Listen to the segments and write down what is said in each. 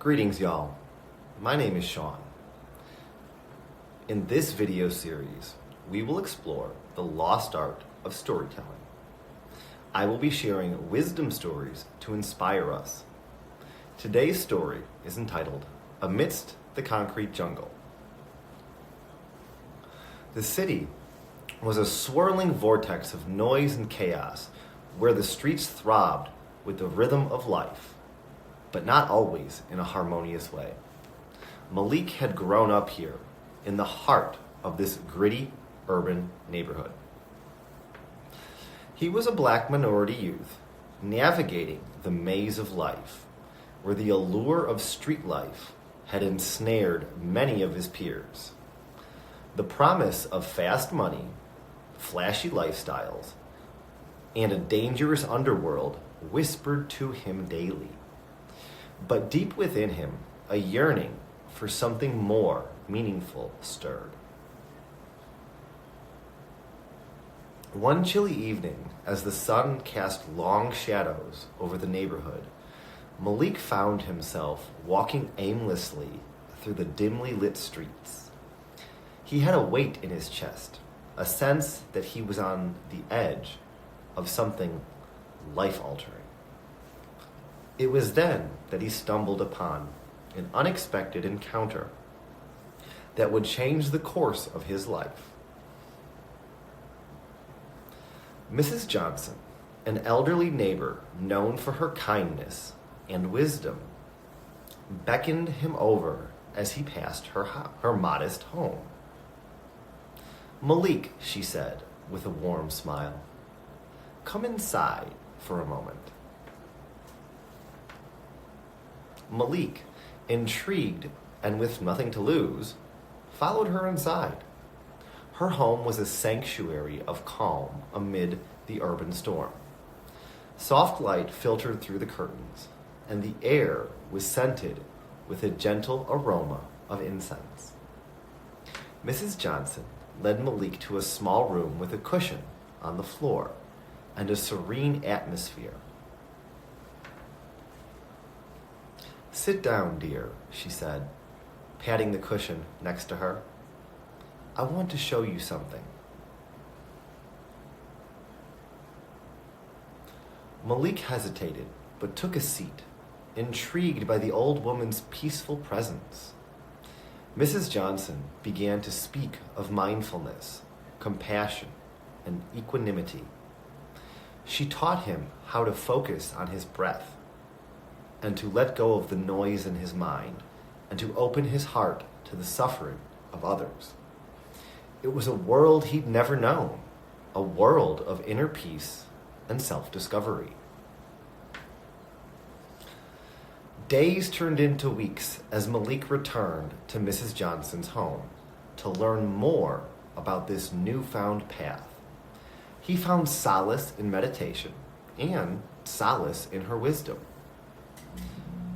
Greetings, y'all. My name is Sean. In this video series, we will explore the lost art of storytelling. I will be sharing wisdom stories to inspire us. Today's story is entitled Amidst the Concrete Jungle. The city was a swirling vortex of noise and chaos where the streets throbbed with the rhythm of life, but not always in a harmonious way. Malik had grown up here in the heart of this gritty urban neighborhood. He was a black minority youth navigating the maze of life, where the allure of street life had ensnared many of his peers. The promise of fast money, flashy lifestyles, and a dangerous underworld whispered to him daily. But deep within him, a yearning for something more meaningful stirred. One chilly evening, as the sun cast long shadows over the neighborhood, Malik found himself walking aimlessly through the dimly lit streets. He had a weight in his chest, a sense that he was on the edge of something life-altering. It was then that he stumbled upon an unexpected encounter that would change the course of his life. Mrs. Johnson, an elderly neighbor known for her kindness and wisdom, beckoned him over as he passed her modest home. "Malik," she said with a warm smile, "come inside for a moment." Malik, intrigued and with nothing to lose, followed her inside. Her home was a sanctuary of calm amid the urban storm. Soft light filtered through the curtains, and the air was scented with a gentle aroma of incense. Mrs. Johnson led Malik to a small room with a cushion on the floor and a serene atmosphere. "Sit down, dear," she said, patting the cushion next to her. "I want to show you something." Malik hesitated, but took a seat, intrigued by the old woman's peaceful presence. Mrs. Johnson began to speak of mindfulness, compassion, and equanimity. She taught him how to focus on his breath and to let go of the noise in his mind and to open his heart to the suffering of others. It was a world he'd never known, a world of inner peace and self-discovery. Days turned into weeks as Malik returned to Mrs. Johnson's home to learn more about this newfound path. He found solace in meditation and solace in her wisdom.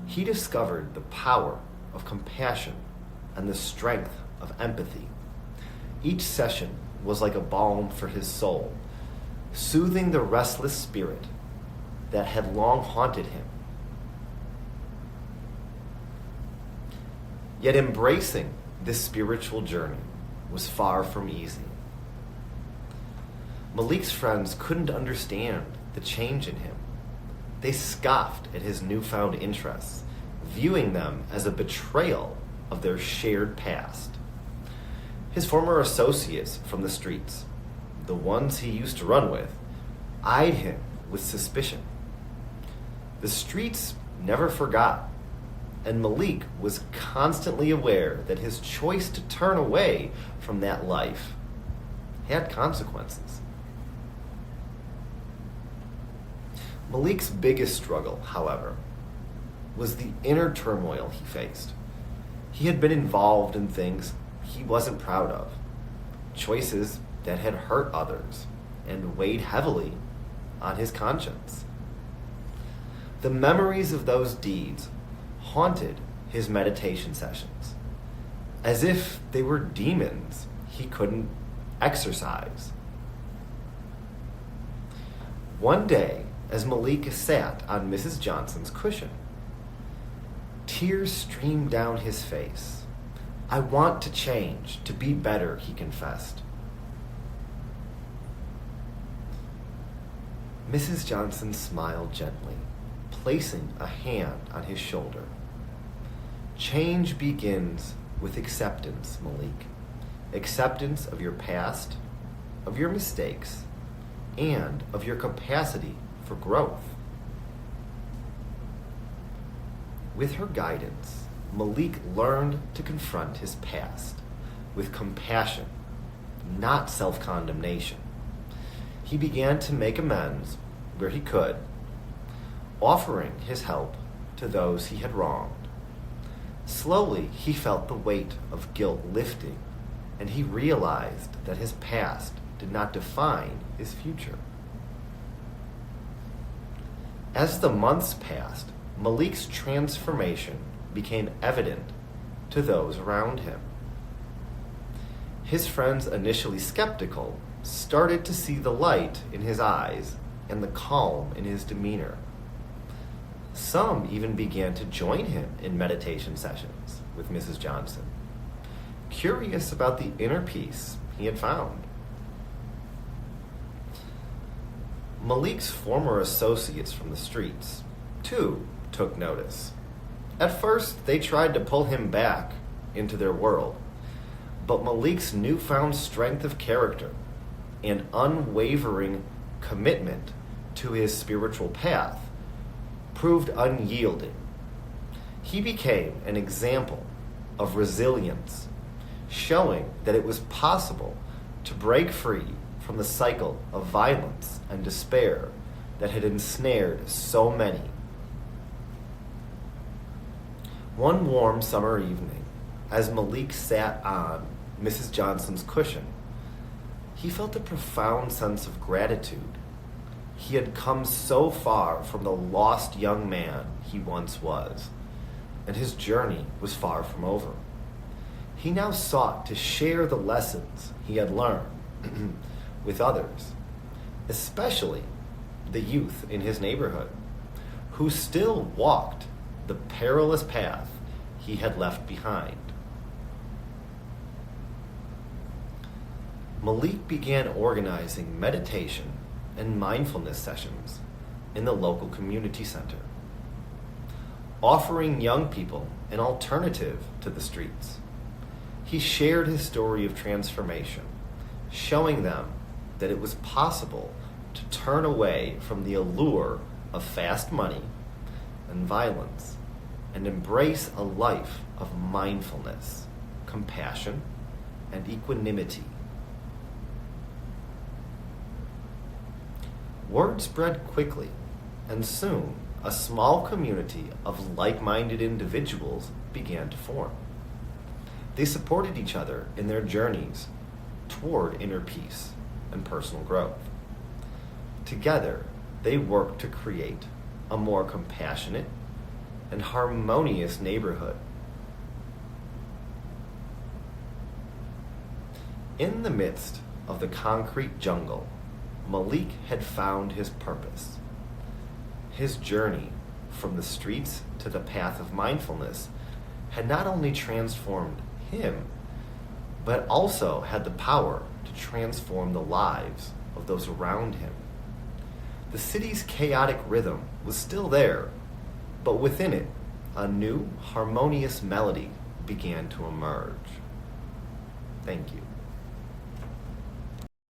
He discovered the power of compassion and the strength of empathy. Each session was like a balm for his soul, soothing the restless spirit that had long haunted him. Yet embracing this spiritual journey was far from easy. Malik's friends couldn't understand the change in him. They scoffed at his newfound interests, viewing them as a betrayal of their shared past. His former associates from the streets, the ones he used to run with, eyed him with suspicion. The streets never forgot, and Malik was constantly aware that his choice to turn away from that life had consequences. Malik's biggest struggle, however, was the inner turmoil he faced. He had been involved in things he wasn't proud of, choices that had hurt others and weighed heavily on his conscience. The memories of those deeds haunted his meditation sessions, as if they were demons he couldn't exorcise. One day, as Malik sat on Mrs. Johnson's cushion, Tears streamed down his face. "I want to change, to be better," he confessed. Mrs. Johnson smiled gently, placing a hand on his shoulder. "Change begins with acceptance, Malik. Acceptance of your past, of your mistakes, and of your capacity for growth." With her guidance, Malik learned to confront his past with compassion, not self-condemnation. He began to make amends where he could, offering his help to those he had wronged. Slowly, he felt the weight of guilt lifting, and he realized that his past did not define his future. As the months passed, Malik's transformation became evident to those around him. His friends, initially skeptical, started to see the light in his eyes and the calm in his demeanor. Some even began to join him in meditation sessions with Mrs. Johnson, curious about the inner peace he had found. Malik's former associates from the streets, too, took notice. At first, they tried to pull him back into their world, but Malik's newfound strength of character and unwavering commitment to his spiritual path proved unyielding. He became an example of resilience, showing that it was possible to break free from the cycle of violence and despair that had ensnared so many. One warm summer evening, as Malik sat on Mrs. Johnson's cushion, he felt a profound sense of gratitude. He had come so far from the lost young man he once was, and his journey was far from over. He now sought to share the lessons he had learned with others, especially the youth in his neighborhood, who still walked the perilous path he had left behind. Malik began organizing meditation and mindfulness sessions in the local community center, offering young people an alternative to the streets. He shared his story of transformation, showing them that it was possible to turn away from the allure of fast money and violence and embrace a life of mindfulness, compassion, and equanimity. Word spread quickly, and soon a small community of like-minded individuals began to form. They supported each other in their journeys toward inner peace and personal growth. Together, they worked to create a more compassionate and harmonious neighborhood. In the midst of the concrete jungle, Malik had found his purpose. His journey from the streets to the path of mindfulness had not only transformed him, but also had the power to transform the lives of those around him. The city's chaotic rhythm was still there, but within it, a new, harmonious melody began to emerge. Thank you.